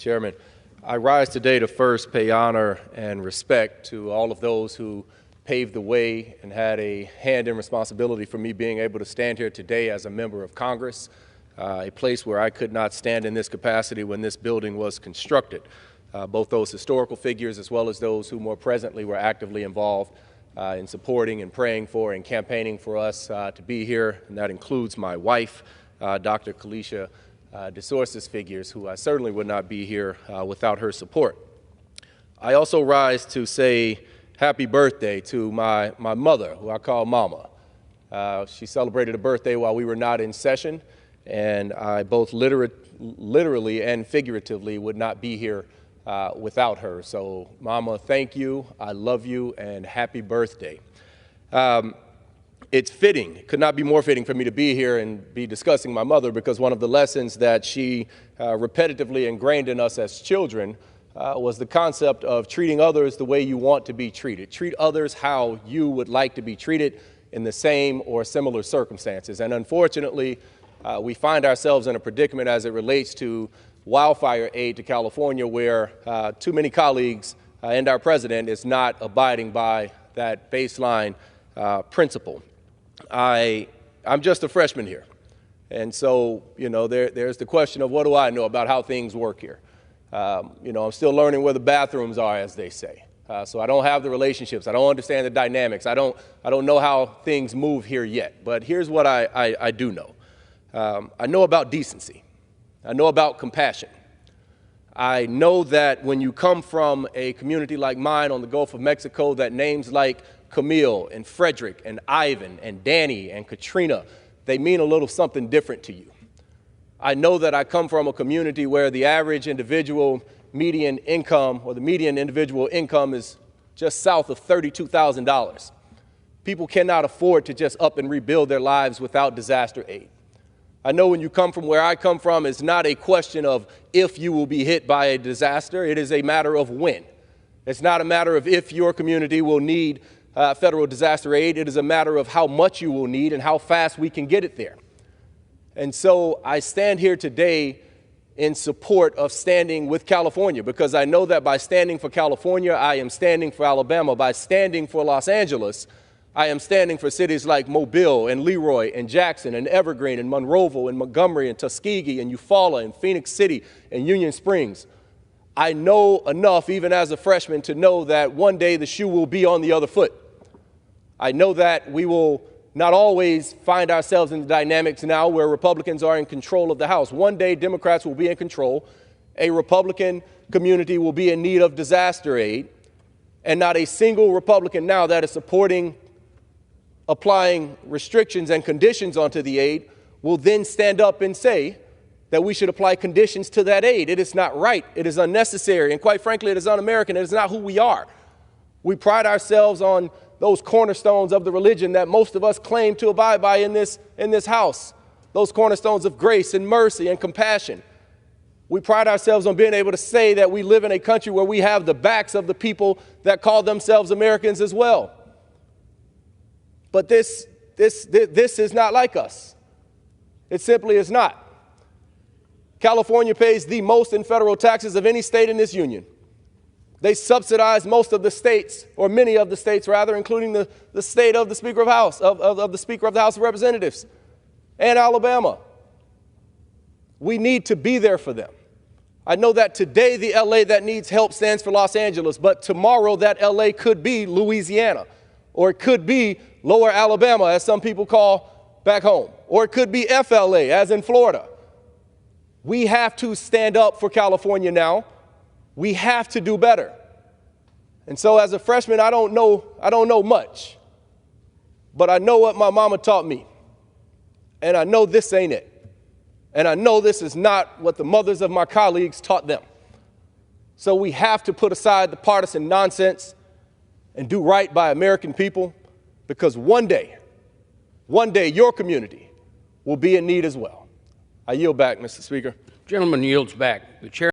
Chairman. I rise today to first pay honor and respect to all of those who paved the way and had a hand in responsibility for me being able to stand here today as a member of Congress, a place where I could not stand in this capacity when this building was constructed. Both those historical figures as well as those who more presently were actively involved in supporting and praying for and campaigning for us to be here, and that includes my wife, Dr. Kalisha DeSource's figures, who I certainly would not be here without her support. I also rise to say happy birthday to my mother, who I call Mama. She celebrated a birthday while we were not in session, and I both literally and figuratively would not be here without her. So, Mama, thank you, I love you, and happy birthday. It's fitting, it could not be more fitting for me to be here and be discussing my mother, because one of the lessons that she repetitively ingrained in us as children was the concept of treating others the way you want to be treated. Treat others how you would like to be treated in the same or similar circumstances. And unfortunately, we find ourselves in a predicament as it relates to wildfire aid to California, where too many colleagues and our president is not abiding by that baseline principle. I'm just a freshman here. And so, there's the question of what do I know about how things work here? I'm still learning where the bathrooms are, as they say. So I don't have the relationships. I don't understand the dynamics. I don't know how things move here yet. But here's what I do know. I know about decency. I know about compassion. I know that when you come from a community like mine on the Gulf of Mexico, that names like Camille and Frederick and Ivan and Danny and Katrina, they mean a little something different to you. I know that I come from a community where the average individual median income, or the median individual income, is just south of $32,000. People cannot afford to just up and rebuild their lives without disaster aid. I know when you come from where I come from, it's not a question of if you will be hit by a disaster. It is a matter of when. It's not a matter of if your community will need federal disaster aid. It is a matter of how much you will need and how fast we can get it there. And so I stand here today in support of standing with California, because I know that by standing for California, I am standing for Alabama. By standing for Los Angeles, I am standing for cities like Mobile and Leroy and Jackson and Evergreen and Monroeville and Montgomery and Tuskegee and Eufaula and Phoenix City and Union Springs. I know enough, even as a freshman, to know that one day the shoe will be on the other foot. I know that we will not always find ourselves in the dynamics now where Republicans are in control of the House. One day Democrats will be in control. A Republican community will be in need of disaster aid, and not a single Republican now that is supporting applying restrictions and conditions onto the aid will then stand up and say that we should apply conditions to that aid. It is not right. It is unnecessary. And quite frankly, it is un-American. It is not who we are. We pride ourselves on those cornerstones of the religion that most of us claim to abide by in this house, those cornerstones of grace and mercy and compassion. We pride ourselves on being able to say that we live in a country where we have the backs of the people that call themselves Americans as well. But this is not like us. It simply is not. California pays the most in federal taxes of any state in this union. They subsidize most of the states, or many of the states rather, including the state of the Speaker of House, of the Speaker of the House of Representatives, and Alabama. We need to be there for them. I know that today the LA that needs help stands for Los Angeles, but tomorrow that LA could be Louisiana, or it could be Lower Alabama, as some people call back home, or it could be FLA, as in Florida. We have to stand up for California now. We have to do better. And so as a freshman, I don't know much, but I know what my mama taught me. And I know this ain't it. And I know this is not what the mothers of my colleagues taught them. So we have to put aside the partisan nonsense and do right by American people, because one day your community will be in need as well. I yield back, Mr. Speaker. Gentleman yields back. The chair.